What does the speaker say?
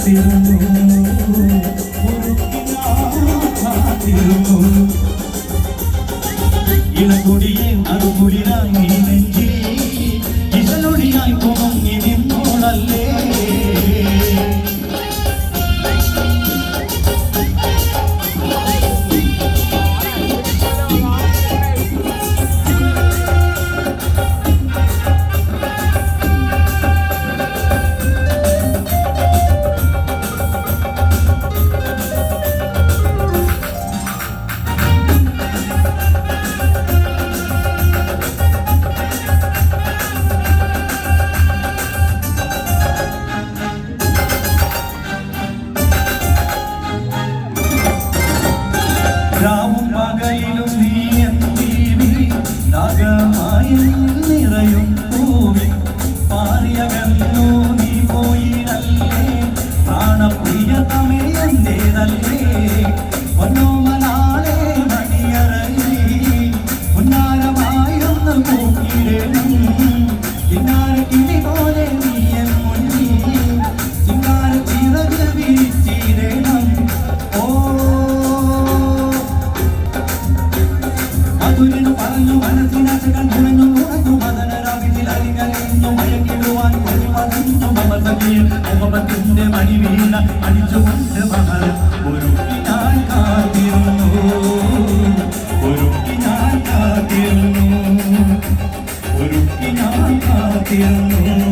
കാത്തിരുന്നു കാത്തിരുന്നു ഇളകുടിയെ അറുകുളിരായി നീ നെഞ്ചി ഇതലൊടിയായി പൊങ്ങി നിന്നോളല്ലേ രാവും പകലിലും നീ എന്നീവി രാഗമായി നിറയും പൂവിൽ പാറിയകന്നു നീ പോയിടല്ലേ പ്രാണപ്രിയതമേ എന്റേതല്ലേ പൊന്നോമനാളെ മണിയറയിൽ ഉന്നാരമായൊന്ന് പൂക്കിടണം ഇന്നാര കിളി പോലെ നീ എൻ മുന്നിൽ ചിങ്കാര ചിറക് വിരിച്ചിടണം മധുരനു പറഞ്ഞു മനസ്സിനാശകൾ മുഴഞ്ഞു മുടഞ്ഞു മദനരാവിൽ അരികലഞ്ഞു മയങ്ങിടുവാൻ പതിഞ്ഞു മമതയിൽ മുഹബത്തിന്റെ മണി വീണ അടിച്ചുകൊണ്ട് മഹർ ഒരുക്കി ഞാൻ കാത്തിരുന്നു ഒരുക്കി ഞാൻ കാത്തിരുന്നു ഒരുക്കി ഞാൻ കാത്തിരുന്നു